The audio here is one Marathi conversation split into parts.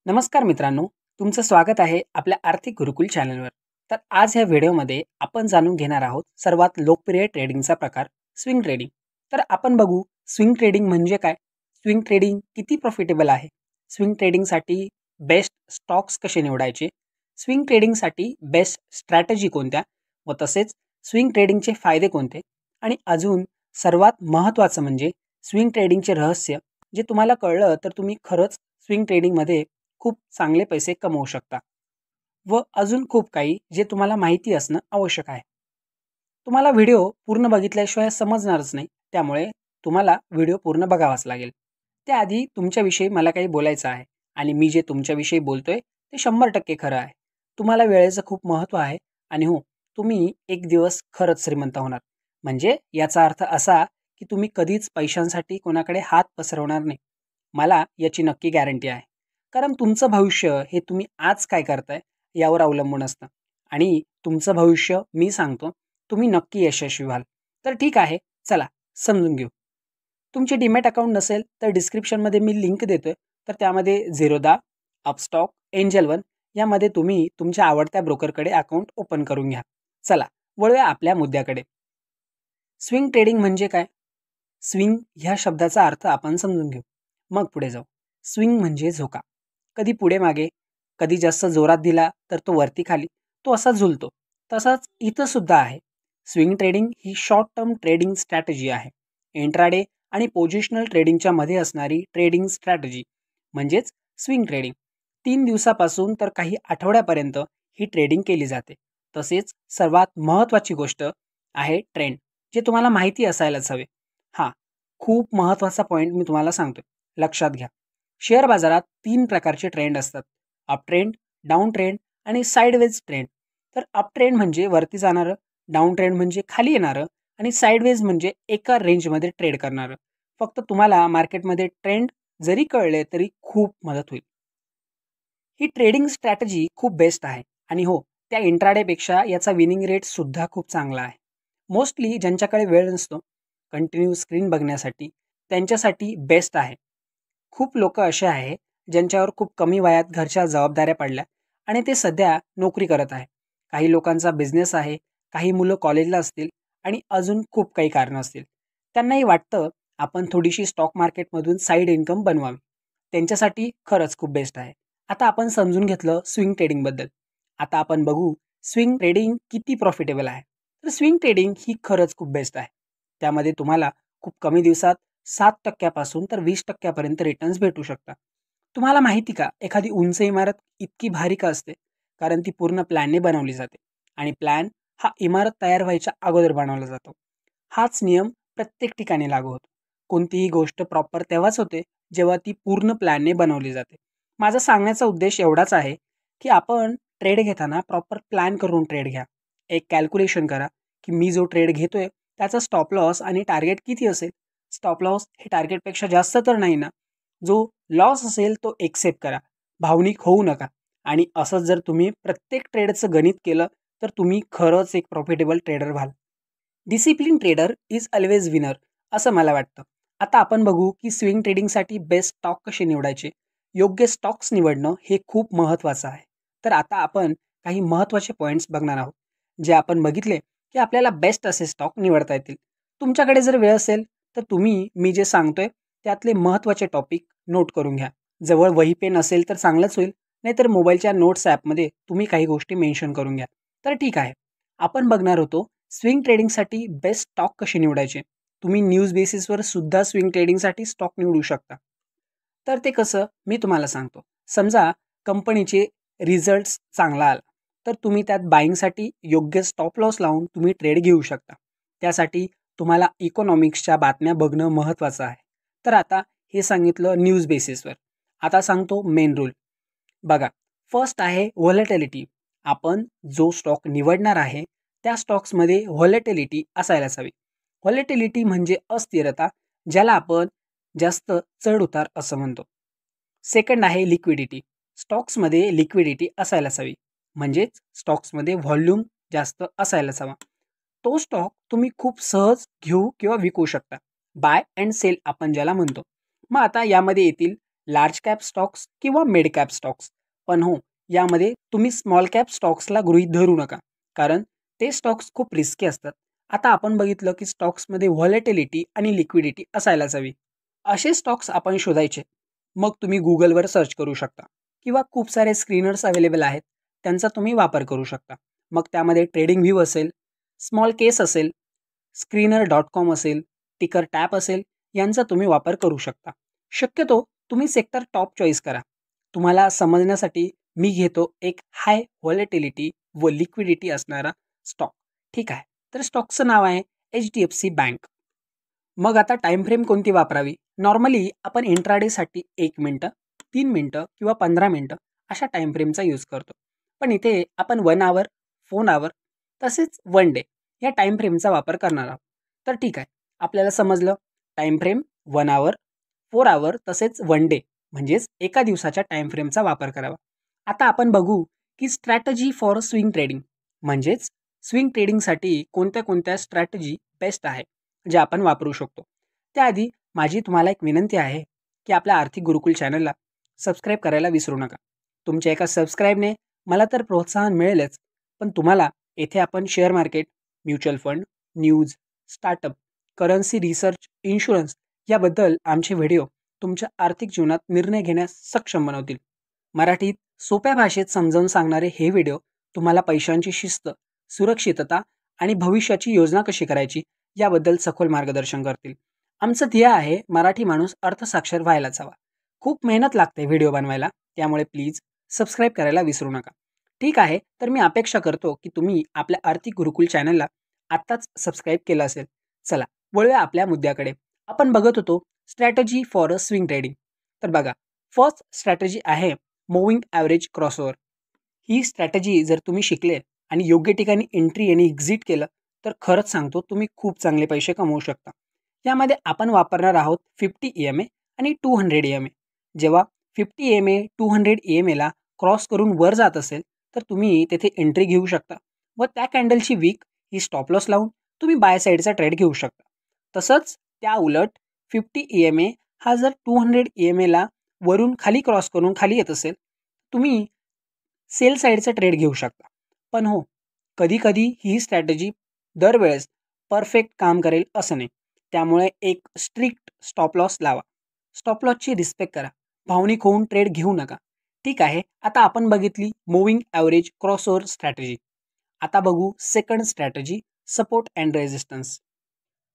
नमस्कार मित्रांनो, तुमचं स्वागत आहे आपल्या आर्थिक गुरुकुल चॅनलवर. तर आज ह्या व्हिडिओमध्ये आपण जाणून घेणार आहोत सर्वात लोकप्रिय ट्रेडिंगचा प्रकार स्विंग ट्रेडिंग. तर आपण बघू स्विंग ट्रेडिंग म्हणजे काय? स्विंग ट्रेडिंग किती प्रॉफिटेबल आहे? स्विंग ट्रेडिंगसाठी बेस्ट स्टॉक्स कसे निवडायचे? स्विंग ट्रेडिंगसाठी बेस्ट स्ट्रॅटेजी कोणत्या? व तसेच स्विंग ट्रेडिंगचे फायदे कोणते? आणि अजून सर्वात महत्त्वाचं म्हणजे स्विंग ट्रेडिंगचे रहस्य जे तुम्हाला कळलं तर तुम्ही खरंच स्विंग ट्रेडिंगमध्ये खूप चांगले पैसे कमवू शकता व अजून खूप काही जे तुम्हाला माहिती असणं आवश्यक आहे. तुम्हाला व्हिडिओ पूर्ण बघितल्याशिवाय समजणारच नाही, त्यामुळे तुम्हाला व्हिडिओ पूर्ण बघावाच लागेल. त्याआधी तुमच्याविषयी मला काही बोलायचं आहे आणि मी जे तुमच्याविषयी बोलतोय ते 100% खरं आहे. तुम्हाला वेळेचं खूप महत्त्व आहे आणि हो, तुम्ही एक दिवस खरंच श्रीमंत होणार. म्हणजे याचा अर्थ असा की तुम्ही कधीच पैशांसाठी कोणाकडे हात पसरवणार नाही. मला याची नक्की गॅरंटी आहे. कारण तुमचं भविष्य हे तुम्ही आज काय करताय यावर अवलंबून असतं आणि तुमचं भविष्य मी सांगतो, तुम्ही नक्की यशस्वी व्हाल. तर ठीक आहे, चला समजून घेऊ. तुमचे डीमॅट अकाउंट नसेल तर डिस्क्रिप्शनमध्ये मी लिंक देतोय. तर त्यामध्ये झिरोदा, अपस्टॉक, एंजल वन यामध्ये तुम्ही तुमच्या आवडत्या ब्रोकरकडे अकाउंट ओपन करून घ्या. चला वळूया आपल्या मुद्द्याकडे. स्विंग ट्रेडिंग म्हणजे काय? स्विंग ह्या शब्दाचा अर्थ आपण समजून घेऊ, मग पुढे जाऊ. स्विंग म्हणजे झोका. कधी पुढे मागे, कधी जास्त जोरात दिला तर तो वरती खाली, तो असा झुलतो. तसाच इथं सुद्धा आहे. स्विंग ट्रेडिंग ही शॉर्ट टर्म ट्रेडिंग स्ट्रॅटेजी आहे. इंट्राडे आणि पोझिशनल ट्रेडिंगच्या मध्ये असणारी ट्रेडिंग स्ट्रॅटेजी म्हणजेच स्विंग ट्रेडिंग. 3 दिवसापासून तर काही आठवड्यापर्यंत ही ट्रेडिंग केली जाते. तसेच सर्वात महत्त्वाची गोष्ट आहे ट्रेंड, जे तुम्हाला माहिती असायलाच हवे. हां, खूप महत्त्वाचा पॉईंट मी तुम्हाला सांगतोय, लक्षात घ्या. शेअर बाजारात 3 प्रकारचे ट्रेंड असतात: अप ट्रेंड, डाऊन ट्रेंड आणि साईडवेज ट्रेंड. तर अप ट्रेंड म्हणजे वरती जाणारं, डाऊन ट्रेंड म्हणजे खाली येणारं आणि साईडवेज म्हणजे एका रेंजमध्ये ट्रेड करणारं. फक्त तुम्हाला मार्केटमध्ये ट्रेंड जरी कळले तरी खूप मदत होईल. ही ट्रेडिंग स्ट्रॅटेजी खूप बेस्ट आहे आणि हो, त्या इंट्राडेपेक्षा याचा विनिंग रेट सुद्धा खूप चांगला आहे. मोस्टली ज्यांच्याकडे वेळ नसतो कंटिन्यू स्क्रीन बघण्यासाठी, त्यांच्यासाठी बेस्ट आहे. खूप लोक असे आहे ज्यांच्यावर खूप कमी वयात घरच्या जबाबदाऱ्या पडल्या आणि ते सध्या नोकरी करत आहे. काही लोकांचा बिझनेस आहे, काही मुलं कॉलेजला असतील आणि अजून खूप काही कारणं असतील. त्यांनाही वाटतं आपण थोडीशी स्टॉक मार्केटमधून साईड इन्कम बनवावी. त्यांच्यासाठी खरंच खूप बेस्ट आहे. आता आपण समजून घेतलं स्विंग ट्रेडिंगबद्दल. आता आपण बघू स्विंग ट्रेडिंग किती प्रॉफिटेबल आहे. तर स्विंग ट्रेडिंग ही खरंच खूप बेस्ट आहे. त्यामध्ये तुम्हाला खूप कमी दिवसात 7% पासून तर 20% पर्यंत रिटर्न्स भेटू शकतात. तुम्हाला माहिती का, एखादी उंच इमारत इतकी भारी का असते? कारण ती पूर्ण प्लॅनने बनवली जाते आणि प्लॅन हा इमारत तयार व्हायच्या अगोदर बनवला जातो. हाच नियम प्रत्येक ठिकाणी लागू होतो. कोणतीही गोष्ट प्रॉपर तेव्हाच होते जेव्हा ती पूर्ण प्लॅनने बनवली जाते. माझा सांगण्याचा उद्देश एवढाच आहे की आपण ट्रेड घेताना प्रॉपर प्लॅन करून ट्रेड घ्या. एक कॅल्क्युलेशन करा की मी जो ट्रेड घेतोय त्याचा स्टॉप लॉस आणि टार्गेट किती असेल. स्टॉप लॉस हे टार्गेटपेक्षा जास्त तर नाही ना. जो लॉस असेल तो एक्सेप्ट करा. भावनिक होऊ नका. आणि असंच जर तुम्ही प्रत्येक ट्रेडचं गणित केलं तर तुम्ही खरंच एक प्रॉफिटेबल ट्रेडर व्हाल. Discipline trader is always winner असं मला वाटतं. आता आपण बघू की स्विंग ट्रेडिंगसाठी बेस्ट स्टॉक कसे निवडायचे. योग्य स्टॉक्स निवडणं हे खूप महत्त्वाचं आहे. तर आता आपण काही महत्त्वाचे पॉईंट्स बघणार आहोत, जे आपण बघितले की आपल्याला बेस्ट असे स्टॉक निवडता येतील. तुमच्याकडे जर वेळ असेल तर तुम्ही मी जे सांगतोय त्यातले महत्त्वाचे टॉपिक नोट करून घ्या. जवळ वही पेन असेल तर चांगलंच होईल, नाहीतर मोबाईलच्या नोट्स ॲपमध्ये तुम्ही काही गोष्टी मेन्शन करून घ्या. तर ठीक आहे, आपण बघणार होतो स्विंग ट्रेडिंगसाठी बेस्ट स्टॉक कसे निवडायचे. तुम्ही न्यूज बेसिसवर सुद्धा स्विंग ट्रेडिंगसाठी स्टॉक निवडू शकता. तर ते कसं मी तुम्हाला सांगतो. समजा कंपनीचे रिझल्ट्स चांगला आला तर तुम्ही त्यात बाईंगसाठी योग्य स्टॉप लॉस लावून तुम्ही ट्रेड घेऊ शकता. त्यासाठी तुम्हाला इकॉनॉमिक्सच्या बातम्या बघणं महत्त्वाचं आहे. तर आता हे सांगितलं न्यूज बेसिसवर. आता सांगतो मेन रूल. बघा, फर्स्ट आहे व्हॉलेटिलिटी. आपण जो स्टॉक निवडणार आहे त्या स्टॉक्समध्ये व्हॉलेटिलिटी असायलाच हवी. व्हॉलेटिलिटी म्हणजे अस्थिरता, ज्याला आपण जास्त चढ उतार असं म्हणतो. सेकंड आहे लिक्विडिटी. स्टॉक्समध्ये लिक्विडिटी असायलाच हवी. म्हणजेच स्टॉक्समध्ये व्हॉल्यूम जास्त असायलाच हवा. तो स्टॉक तुम्ही खूप सहज घेऊ किंवा विकू शकता. बाय अँड सेल आपण ज्याला म्हणतो. मग आता यामध्ये येतील लार्ज कॅप स्टॉक्स किंवा मिड कॅप स्टॉक्स. पण हो, यामध्ये तुम्ही स्मॉल कॅप स्टॉक्सला गृहीत धरू नका, कारण ते स्टॉक्स खूप रिस्की असतात. आता आपण बघितलं की स्टॉक्समध्ये व्हॉलेटिलिटी आणि लिक्विडिटी असायलाच हवी. असे स्टॉक्स आपण शोधायचे. मग तुम्ही Googleवर सर्च करू शकता किंवा खूप सारे स्क्रीनर्स अवेलेबल आहेत, त्यांचा तुम्ही वापर करू शकता. मग त्यामध्ये ट्रेडिंग व्ह्यू असेल, स्मॉल केस असेल, स्क्रीनर.com असेल, टिकर टॅप असेल, यांचा तुम्ही वापर करू शकता. शक्यतो तुम्ही सेक्टर टॉप चॉईस करा. तुम्हाला समजण्यासाठी मी घेतो एक हाय व्हॉलेटिलिटी व लिक्विडिटी असणारा स्टॉक. ठीक आहे. तर स्टॉकचं नाव आहे HDFC बँक. मग आता टाईम फ्रेम कोणती वापरावी? नॉर्मली आपण इंट्राडेसाठी 1 मिनिटं, 3 मिनिटं किंवा 15 मिनिटं अशा टाईम फ्रेमचा यूज करतो. पण इथे आपण 1 आवर, 4 आवर तसेच 1 डे या टाईम फ्रेमचा वापर करणार आहोत. तर ठीक आहे. आपल्याला समजलं टाईम फ्रेम 1 आवर, 4 आवर तसेच 1 डे म्हणजेच एका दिवसाच्या टाईम फ्रेमचा वापर करावा. आता आपण बघू की स्ट्रॅटजी फॉर स्विंग ट्रेडिंग म्हणजेच स्विंग ट्रेडिंगसाठी कोणत्या स्ट्रॅटजी बेस्ट आहे, जे आपण वापरू शकतो. त्याआधी माझी तुम्हाला एक विनंती आहे की आपल्या आर्थिक गुरुकुल चॅनलला सबस्क्राईब करायला विसरू नका. तुमच्या एका सबस्क्राईबने मला तर प्रोत्साहन मिळेलच, पण तुम्हाला येथे आपण share market, mutual fund, news, startup, currency research, insurance याबद्दल आमचे व्हिडिओ तुमच्या आर्थिक जीवनात निर्णय घेण्यास सक्षम बनवतील. मराठीत सोप्या भाषेत समजावून सांगणारे हे व्हिडिओ तुम्हाला पैशांची शिस्त, सुरक्षितता आणि भविष्याची योजना कशी करायची याबद्दल सखोल मार्गदर्शन करतील. आमचं ध्येय आहे मराठी माणूस अर्थसाक्षर व्हायलाच हवा. खूप मेहनत लागते व्हिडिओ बनवायला, त्यामुळे प्लीज सबस्क्राईब करायला विसरू नका. ठीक आहे, तर मी अपेक्षा करतो की तुम्ही आपल्या आर्थिक गुरुकुल चॅनलला आत्ताच सबस्क्राईब केलं असेल. चला वळूया आपल्या मुद्द्याकडे. आपण बघत होतो strategy for a swing trading. तर बघा, फर्स्ट स्ट्रॅटजी आहे मूव्हिंग ॲव्हरेज क्रॉसओव्हर. ही स्ट्रॅटजी जर तुम्ही शिकले आणि योग्य ठिकाणी एंट्री आणि एक्झिट केलं तर खरंच सांगतो तुम्ही खूप चांगले पैसे कमवू शकता. यामध्ये आपण वापरणार आहोत 50 EMA आणि 200 EMA. जेव्हा 50 EMA 200 EMAला क्रॉस करून वर जात असेल तर तुम्ही तेथे एंट्री घेऊ शकता व त्या कॅन्डलची वीक ही स्टॉप लॉस लावून तुम्ही बाय साईडचा ट्रेड घेऊ शकता. तसंच त्या उलट 50 EMA हा जर 200 EMAला वरून खाली क्रॉस करून खाली येत असेल, तुम्ही सेल साईडचा ट्रेड घेऊ शकता. पण हो, कधी ही स्ट्रॅटजी दरवेळेस परफेक्ट काम करेल असं नाही. त्यामुळे एक स्ट्रिक्ट स्टॉप लॉस लावा. स्टॉप लॉसची रिस्पेक्ट करा. भावनिक होऊन ट्रेड घेऊ नका. ठीक आहे, आता आपण बघितली मूव्हिंग ॲव्हरेज क्रॉसओव्हर स्ट्रॅटजी. आता बघू second strategy, support and resistance.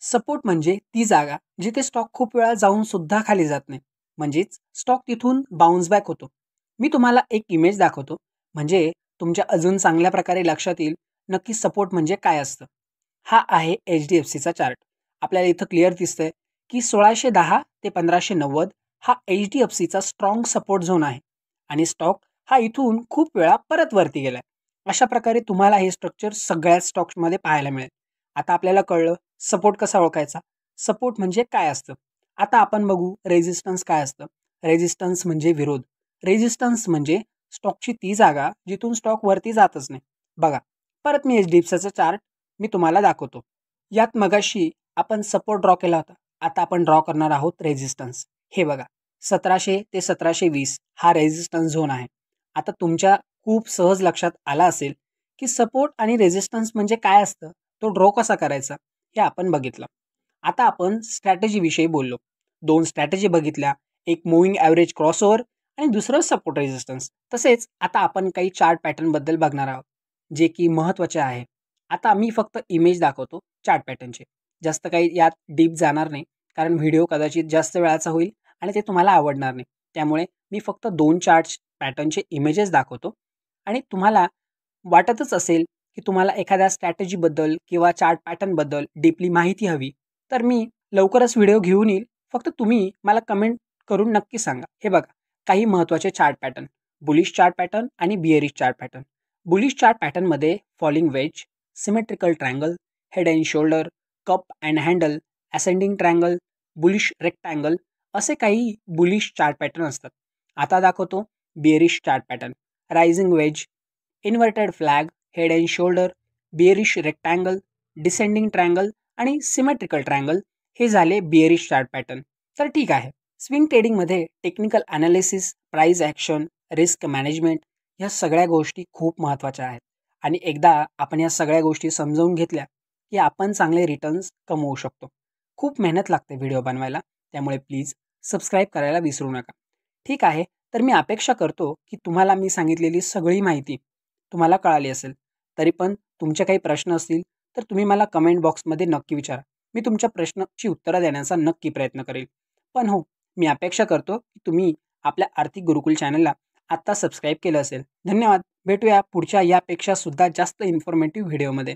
Support म्हणजे ती जागा जिथे स्टॉक खूप वेळा जाऊन सुद्धा खाली जात नाही, म्हणजेच स्टॉक तिथून बाउन्स बॅक होतो. मी तुम्हाला एक इमेज दाखवतो, म्हणजे तुमच्या अजून चांगल्या प्रकारे लक्षात येईल नक्की सपोर्ट म्हणजे काय असतं. हा आहे HDFCचा चार्ट. आपल्याला इथं क्लिअर दिसतंय की 1610 ते 1590 हा HDFCचा स्ट्रॉंग सपोर्ट झोन आहे आणि स्टॉक हा इथून खूप वेळा परत वरती गेलाय. अशा प्रकारे तुम्हाला हे स्ट्रक्चर सगळ्याच स्टॉक्समध्ये पाहायला मिळेल. आता आपल्याला कळलं सपोर्ट कसा ओळखायचा, सपोर्ट म्हणजे काय असतं. आता आपण बघू रेझिस्टन्स काय असतं. रेझिस्टन्स म्हणजे विरोध. रेझिस्टन्स म्हणजे स्टॉकची ती जागा जिथून स्टॉक वरती जातच नाही. बघा, परत मी HDFCचा चार्ट मी तुम्हाला दाखवतो. यात मगाशी आपण सपोर्ट ड्रॉ केला होता, आता आपण ड्रॉ करणार आहोत रेझिस्टन्स. हे बघा, 1700 ते 1720 हा रेझिस्टन्स झोन आहे. आता तुमच्या खूप सहज लक्षात आला असेल की सपोर्ट आणि रेझिस्टन्स म्हणजे काय असतं, तो ड्रॉ कसा करायचा हे आपण बघितलं. आता आपण स्ट्रॅटेजीविषयी बोललो. 2 स्ट्रॅटेजी बघितल्या, एक मूव्हिंग ॲव्हरेज क्रॉसओव्हर आणि दुसरं सपोर्ट रेझिस्टन्स. तसेच आता आपण काही चार्ट पॅटर्नबद्दल बघणार आहोत, जे की महत्त्वाचे आहे. आता मी फक्त इमेज दाखवतो चार्ट पॅटर्नचे, जास्त काही यात डीप जाणार नाही, कारण व्हिडिओ कदाचित जास्त वेळाचा होईल आणि ते तुम्हाला आवडणार नाही. त्यामुळे मी फक्त 2 चार्ट पॅटर्नचे इमेजेस दाखवतो आणि तुम्हाला वाटतच असेल की तुम्हाला एखाद्या स्ट्रॅटेजीबद्दल किंवा चार्ट पॅटर्नबद्दल डीपली माहिती हवी, तर मी लवकरच व्हिडिओ घेऊन येईल. फक्त तुम्ही मला कमेंट करून नक्की सांगा. हे बघा, काही महत्त्वाचे chart pattern, bullish chart pattern आणि bearish chart pattern. Bullish chart पॅटर्नमध्ये falling wedge, symmetrical triangle, head and shoulder, cup and handle, ascending triangle, bullish rectangle असे काही बुलिश चार्ट पॅटर्न असतात. आता दाखवतो bearish chart pattern. Rising wedge, inverted flag, head and shoulder, bearish rectangle, descending triangle आणि सिमेट्रिकल ट्रायंगल हे झाले बिअरिश चार्ट पॅटर्न. तर ठीक आहे, स्विंग ट्रेडिंगमध्ये technical analysis, price action, risk management ह्या सगळ्या गोष्टी खूप महत्त्वाच्या आहेत आणि एकदा आपण या सगळ्या गोष्टी समजावून घेतल्या, की आपण चांगले रिटर्न्स कमवू शकतो. खूप मेहनत लागते व्हिडिओ बनवायला, त्यामुळे प्लीज सबस्क्राईब करायला विसरू नका. ठीक आहे, तर मी अपेक्षा करतो, की तुम्हाला मी सांगितलेली सगळी माहिती तुम्हाला कळाली असेल. तरी पण तुमचे काही प्रश्न असतील, तर तुम्ही मला कमेंट बॉक्समध्ये नक्की विचारा. मी तुमच्या प्रश्नाची उत्तरं देण्याचा नक्की प्रयत्न करेल. पण हो, मी अपेक्षा करतो की तुम्ही आपल्या आर्थिक गुरुकुल चॅनलला आत्ता सबस्क्राईब केलं असेल. धन्यवाद. भेटूया पुढच्या यापेक्षा सुद्धा जास्त इन्फॉर्मेटिव्ह व्हिडिओमध्ये.